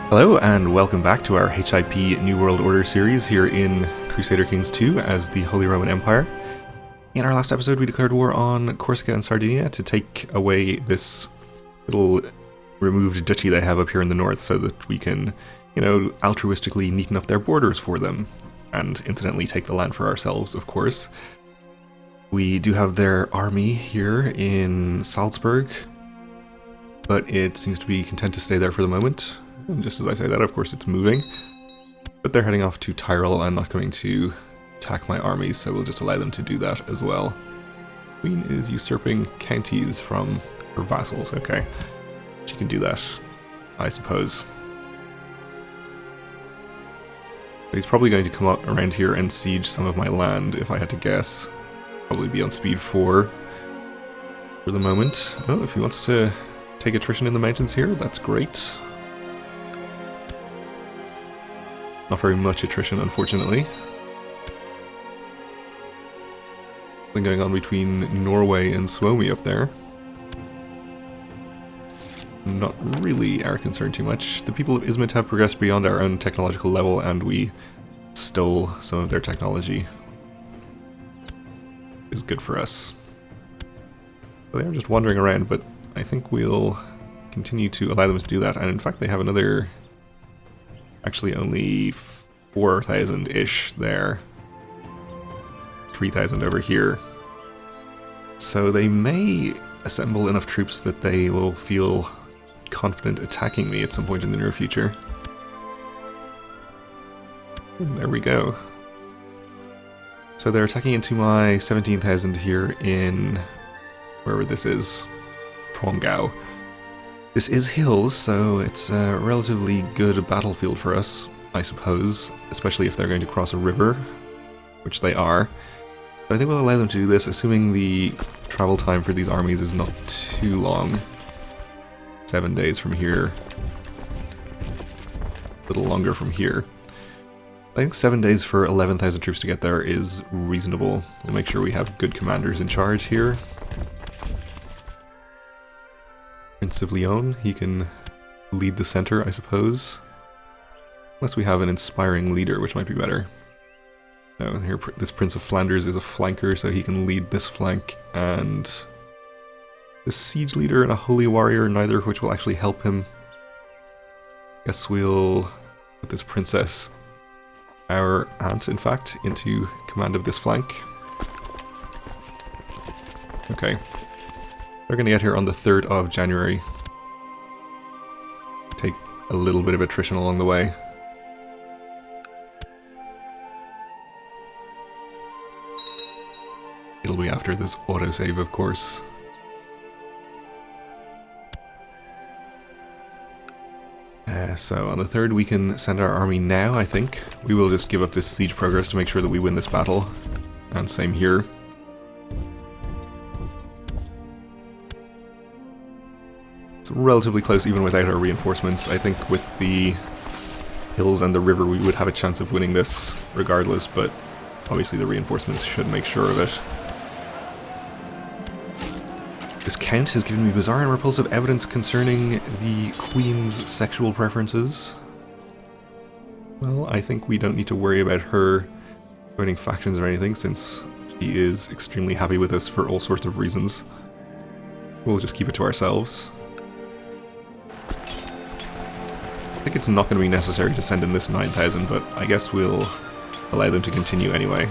Hello and welcome back to our HIP New World Order series here in Crusader Kings 2 as the Holy Roman Empire. In our last episode we declared war on Corsica and Sardinia to take away this little removed duchy they have up here in the north so that we can, altruistically neaten up their borders for them and incidentally take the land for ourselves, of course. We do have their army here in Salzburg, but it seems to be content to stay there for the moment. And just as I say that, of course, it's moving. But they're heading off to Tyrol and not going to attack my armies, so we'll just allow them to do that as well. Queen is usurping counties from her vassals. Okay, she can do that, I suppose. He's probably going to come up around here and siege some of my land, if I had to guess. Probably be on speed 4 for the moment. Oh, if he wants to take attrition in the mountains here, that's great. Not very much attrition, unfortunately. Something going on between Norway and Suomi up there. Not really our concern too much. The people of Izmit have progressed beyond our own technological level, and we stole some of their technology. Is good for us. So they're just wandering around, but I think we'll continue to allow them to do that. And in fact, they have another... Actually, only 4,000-ish there. 3,000 over here. So they may assemble enough troops that they will feel confident attacking me at some point in the near future. And there we go. So they're attacking into my 17,000 here in wherever this is. Trongau. This is hills, so it's a relatively good battlefield for us, I suppose, especially if they're going to cross a river, which they are. So I think we'll allow them to do this, assuming the travel time for these armies is not too long. 7 days from here. A little longer from here. I think 7 days for 11,000 troops to get there is reasonable. We'll make sure we have good commanders in charge here. Prince of Lyon, he can lead the center, I suppose. Unless we have an inspiring leader, which might be better. No, here this Prince of Flanders is a flanker, so he can lead this flank, and the siege leader and a holy warrior, neither of which will actually help him. Guess we'll put this princess, our aunt in fact, into command of this flank. Okay. We're going to get here on the 3rd of January. Take a little bit of attrition along the way. It'll be after this autosave, of course. So on the 3rd we can send our army now, I think. We will just give up this siege progress to make sure that we win this battle. And same here. Relatively close even without our reinforcements. I think with the hills and the river we would have a chance of winning this regardless, but obviously the reinforcements should make sure of it. This count has given me bizarre and repulsive evidence concerning the Queen's sexual preferences. Well, I think we don't need to worry about her joining factions or anything, since she is extremely happy with us for all sorts of reasons. We'll just keep it to ourselves. I think it's not going to be necessary to send in this 9,000, but I guess we'll allow them to continue anyway.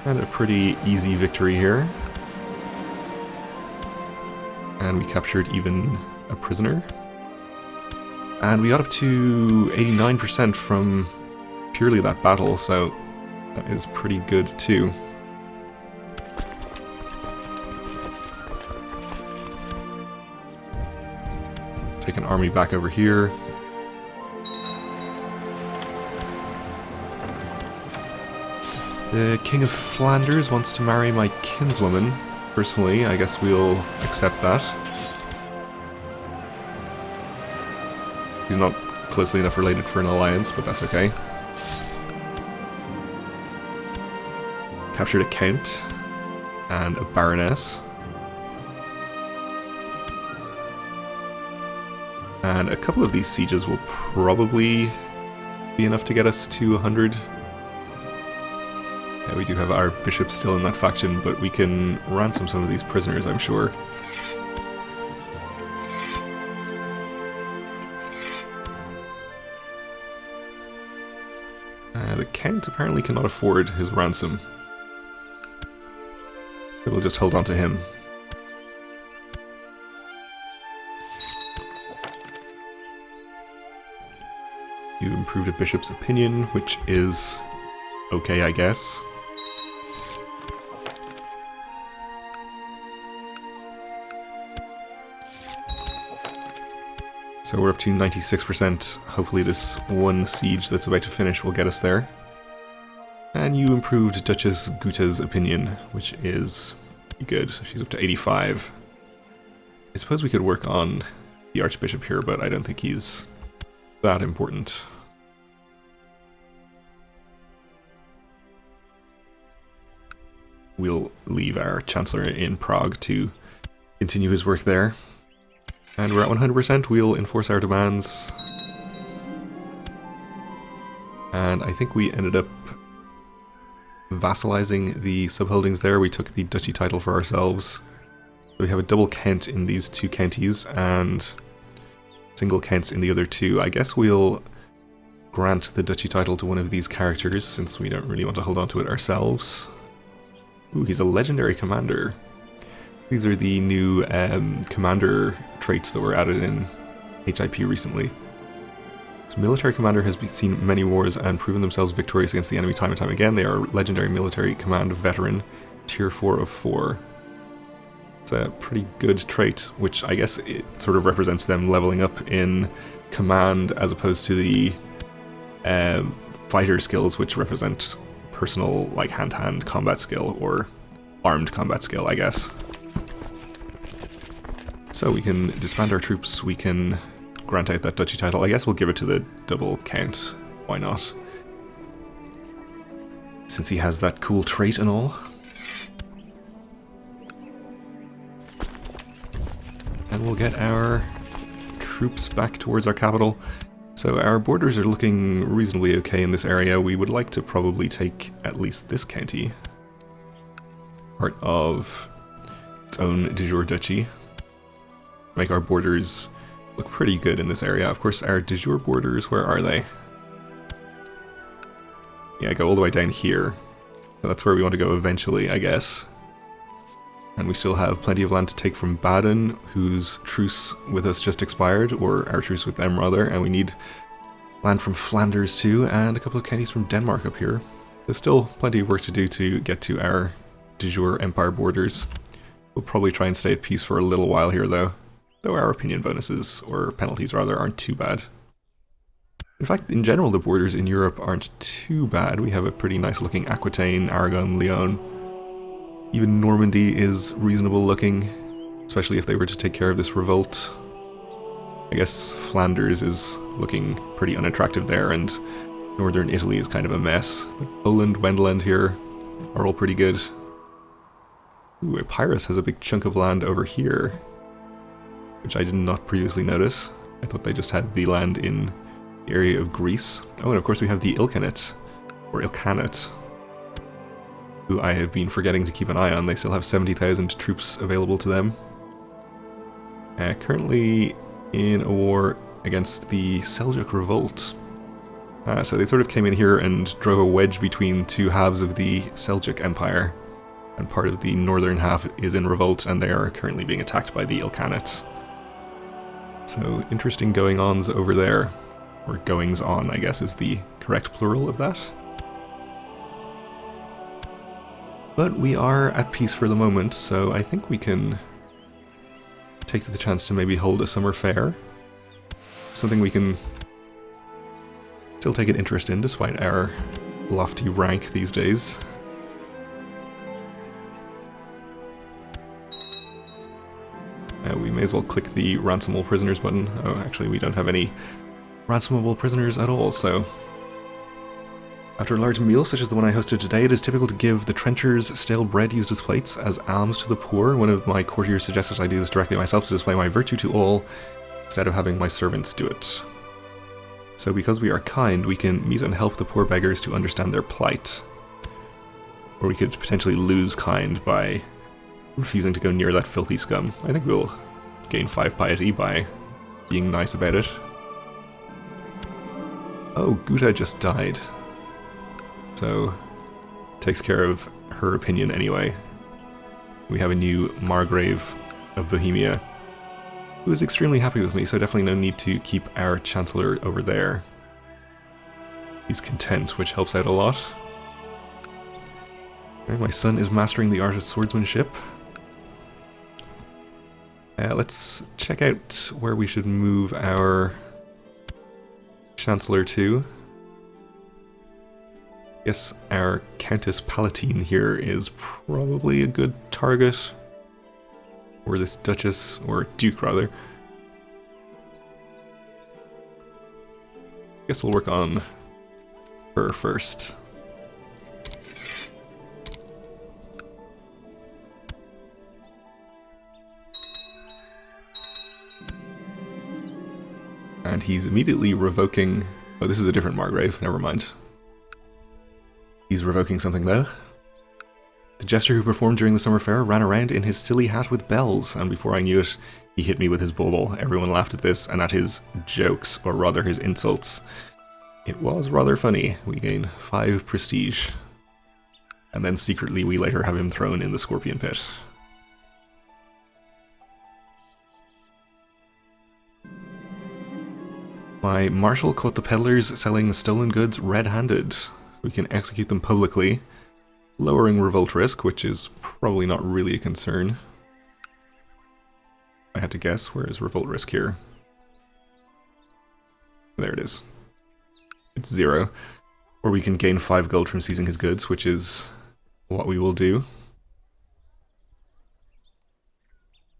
And a pretty easy victory here. And we captured even a prisoner. And we got up to 89% from purely that battle, so that is pretty good too. Take an army back over here. The King of Flanders wants to marry my kinswoman. Personally, I guess we'll accept that. He's not closely enough related for an alliance, but that's okay. captured a count and a baroness. And a couple of these sieges will probably be enough to get us to 100. Yeah, we do have our bishop still in that faction, but we can ransom some of these prisoners, I'm sure. The Count apparently cannot afford his ransom. So we'll just hold on to him. You improved a bishop's opinion, which is okay, I guess. So we're up to 96%. Hopefully this one siege that's about to finish will get us there. And you improved Duchess Guta's opinion, which is good. She's up to 85. I suppose we could work on the Archbishop here, but I don't think he's that important. We'll leave our Chancellor in Prague to continue his work there. And we're at 100%, we'll enforce our demands. And I think we ended up vassalizing the subholdings there. We took the duchy title for ourselves. We have a double count in these two counties and single counts in the other two. I guess we'll grant the duchy title to one of these characters since we don't really want to hold on to it ourselves. Ooh, he's a legendary commander. These are the new commander traits that were added in HIP recently. This military commander has seen many wars and proven themselves victorious against the enemy time and time again. They are legendary military command veteran, tier 4 of 4. It's a pretty good trait, which I guess it sort of represents them leveling up in command as opposed to the fighter skills, which represent personal, like hand-to-hand combat skill or armed combat skill, I guess. So we can disband our troops, we can grant out that duchy title. I guess we'll give it to the double count. Why not? Since he has that cool trait and all. And we'll get our troops back towards our capital. So our borders are looking reasonably okay in this area. We would like to probably take at least this county. Part of its own de jure duchy. Make our borders look pretty good in this area. Of course, our de jure borders, where are they? Yeah, go all the way down here. So that's where we want to go eventually, I guess. And we still have plenty of land to take from Baden, whose truce with us just expired, or our truce with them rather, and we need land from Flanders too, and a couple of counties from Denmark up here. There's still plenty of work to do to get to our de jure empire borders. We'll probably try and stay at peace for a little while here though our opinion bonuses, or penalties rather, aren't too bad. In fact, in general, the borders in Europe aren't too bad. We have a pretty nice looking Aquitaine, Aragon, Lyon. Even Normandy is reasonable looking, especially if they were to take care of this revolt. I guess Flanders is looking pretty unattractive there, and northern Italy is kind of a mess. But Poland, Wendland here are all pretty good. Ooh, Epirus has a big chunk of land over here, which I did not previously notice. I thought they just had the land in the area of Greece. Oh, and of course we have the Ilkhanate, or Ilkhanate, who I have been forgetting to keep an eye on. They still have 70,000 troops available to them. Currently in a war against the Seljuk revolt. So they sort of came in here and drove a wedge between two halves of the Seljuk Empire, and part of the northern half is in revolt, and they are currently being attacked by the Ilkhanate. So interesting going-ons over there, or goings-on I guess is the correct plural of that. But we are at peace for the moment, so I think we can take the chance to maybe hold a summer fair. Something we can still take an interest in despite our lofty rank these days. We may as well click the ransomable prisoners button. Oh, actually we don't have any ransomable prisoners at all, so After a large meal, such as the one I hosted today, it is typical to give the trenchers stale bread used as plates as alms to the poor. One of my courtiers suggested I do this directly myself to display my virtue to all, instead of having my servants do it. So because we are kind, we can meet and help the poor beggars to understand their plight. Or we could potentially lose kind by refusing to go near that filthy scum. I think we'll gain 5 piety by being nice about it. Oh, Guta just died. So, takes care of her opinion anyway. We have a new Margrave of Bohemia, who is extremely happy with me, so definitely no need to keep our Chancellor over there. He's content, which helps out a lot. My son is mastering the art of swordsmanship. Let's check out where we should move our Chancellor to. Yes, our Countess Palatine here is probably a good target. Or this Duchess, or Duke rather. Guess we'll work on her first. And he's immediately revoking... Oh, this is a different Margrave, never mind. He's revoking something though. The jester who performed during the summer fair ran around in his silly hat with bells, and before I knew it, he hit me with his bauble. Everyone laughed at this and at his jokes, or rather his insults. It was rather funny. We gain 5 prestige. And then secretly we later have him thrown in the scorpion pit. My marshal caught the peddlers selling stolen goods red-handed. We can execute them publicly, lowering revolt risk, which is probably not really a concern. I had to guess, where is revolt risk here? There it is. It's 0. Or we can gain 5 gold from seizing his goods, which is what we will do.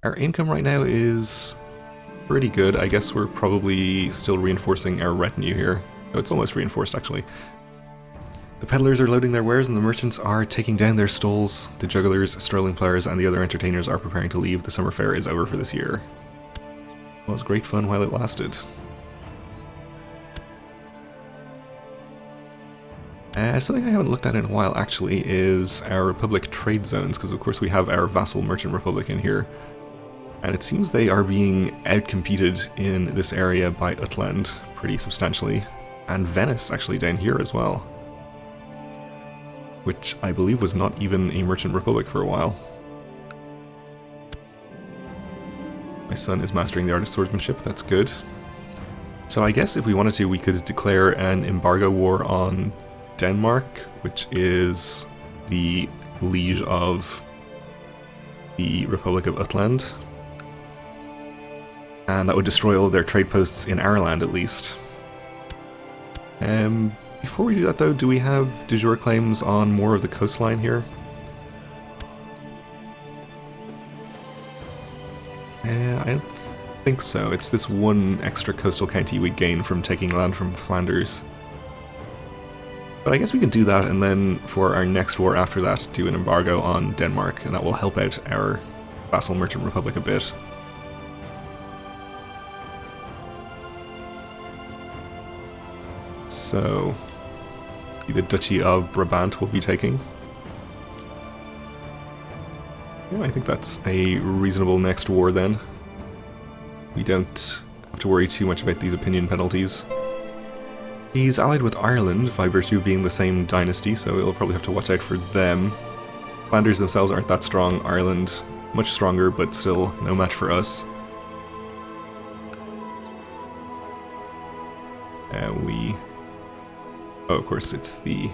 Our income right now is pretty good. I guess we're probably still reinforcing our retinue here. Oh, it's almost reinforced actually. The peddlers are loading their wares and the merchants are taking down their stalls. The jugglers, strolling players, and the other entertainers are preparing to leave. The summer fair is over for this year. It was great fun while it lasted. Something I haven't looked at in a while actually is our Republic trade zones, because of course we have our vassal merchant republic in here. And it seems they are being outcompeted in this area by Utland pretty substantially. And Venice actually down here as well. Which I believe was not even a merchant republic for a while. My son is mastering the art of swordsmanship, that's good. So I guess if we wanted to, we could declare an embargo war on Denmark, which is the liege of the Republic of Utland. And that would destroy all of their trade posts in our land at least. Before we do that though, do we have de jure claims on more of the coastline here? I don't think so. It's this one extra coastal county we gain from taking land from Flanders. But I guess we can do that, and then for our next war after that, do an embargo on Denmark, and that will help out our vassal merchant republic a bit. So, the Duchy of Brabant will be taking. Yeah, I think that's a reasonable next war then. We don't have to worry too much about these opinion penalties. He's allied with Ireland, by virtue of being the same dynasty, so we'll probably have to watch out for them. Flanders themselves aren't that strong. Ireland, much stronger, but still no match for us. Oh, of course, it's the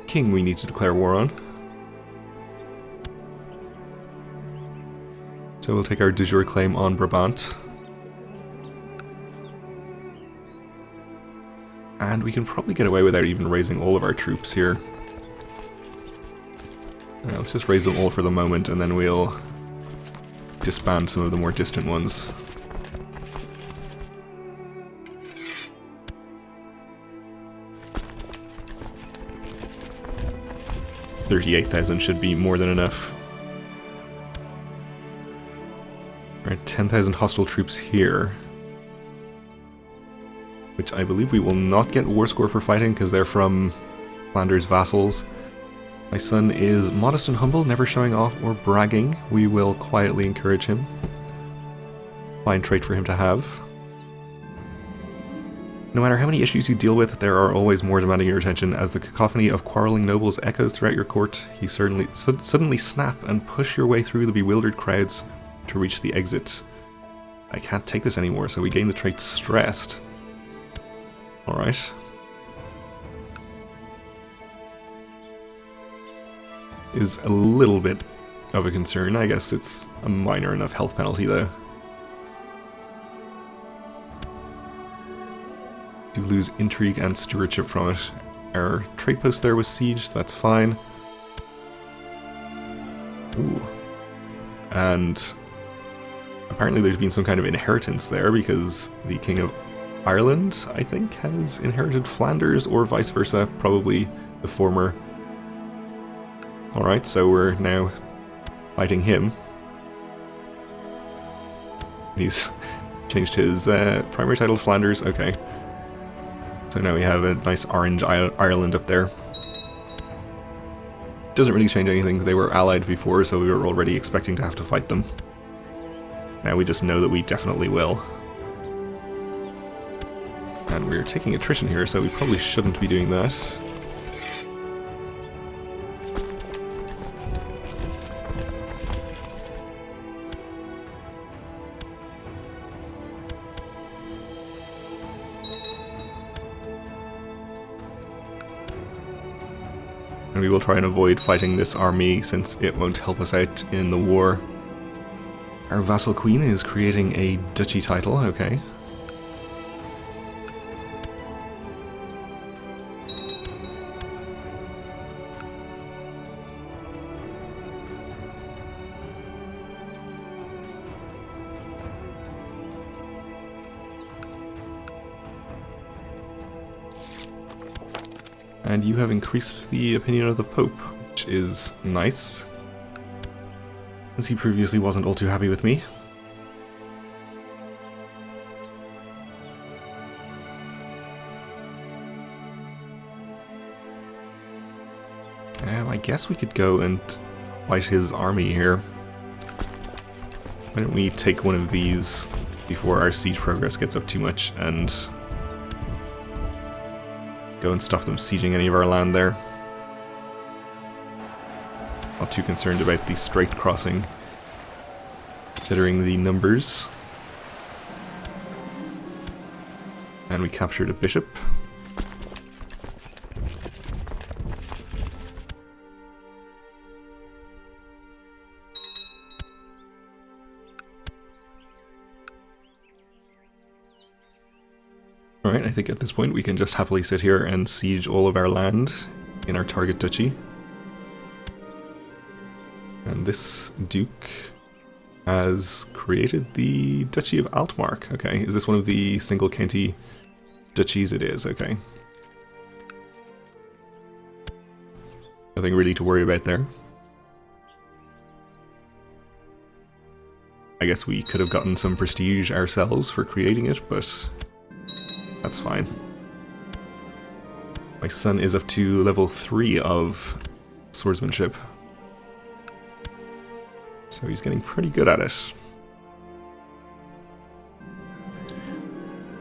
king we need to declare war on. So we'll take our de jure claim on Brabant. And we can probably get away without even raising all of our troops here. Alright, let's just raise them all for the moment, and then we'll disband some of the more distant ones. 38,000 should be more than enough. Alright, 10,000 hostile troops here. Which I believe we will not get war score for fighting because they're from Flanders vassals. My son is modest and humble, never showing off or bragging. We will quietly encourage him. Fine trait for him to have. No matter how many issues you deal with, there are always more demanding your attention. As the cacophony of quarreling nobles echoes throughout your court, you suddenly snap and push your way through the bewildered crowds to reach the exit. I can't take this anymore, so we gain the trait Stressed. Alright. Is a little bit of a concern. I guess it's a minor enough health penalty, though. Do lose intrigue and stewardship from it. Our trade post there was sieged, that's fine. Ooh. And apparently there's been some kind of inheritance there because the King of Ireland, I think, has inherited Flanders or vice versa, probably the former. Alright, so we're now fighting him. He's changed his primary title to Flanders, okay. So now we have a nice orange Ireland up there. Doesn't really change anything, they were allied before, so we were already expecting to have to fight them. Now we just know that we definitely will. And we're taking attrition here, so we probably shouldn't be doing that. And we will try and avoid fighting this army since it won't help us out in the war. Our vassal queen is creating a duchy title, okay. And you have increased the opinion of the Pope, which is nice, as he previously wasn't all too happy with me. I guess we could go and fight his army here. Why don't we take one of these before our siege progress gets up too much and go and stop them sieging any of our land there. Not too concerned about the strait crossing, considering the numbers. And we captured a bishop. Alright, I think at this point we can just happily sit here and siege all of our land in our target duchy. And this duke has created the Duchy of Altmark. Okay, is this one of the single county duchies? It is, okay. Nothing really to worry about there. I guess we could have gotten some prestige ourselves for creating it, but that's fine. My son is up to level 3 of swordsmanship, so he's getting pretty good at it.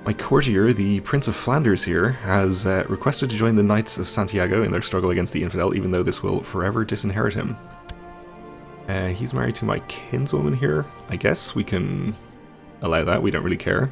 My courtier, the Prince of Flanders here, has requested to join the Knights of Santiago in their struggle against the infidel, even though this will forever disinherit him. He's married to my kinswoman here. I guess we can allow that, we don't really care.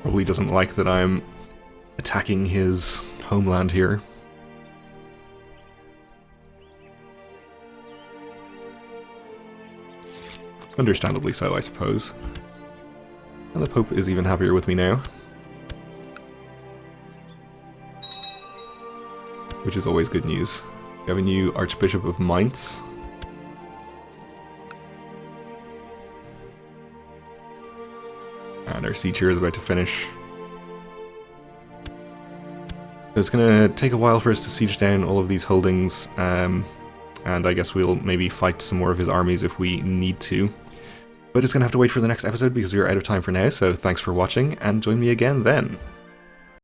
Probably doesn't like that I'm attacking his homeland here. Understandably so, I suppose. And the Pope is even happier with me now. Which is always good news. We have a new Archbishop of Mainz. And our siege here is about to finish. So it's going to take a while for us to siege down all of these holdings, and I guess we'll maybe fight some more of his armies if we need to. But it's going to have to wait for the next episode because we're out of time for now, so thanks for watching, and join me again then.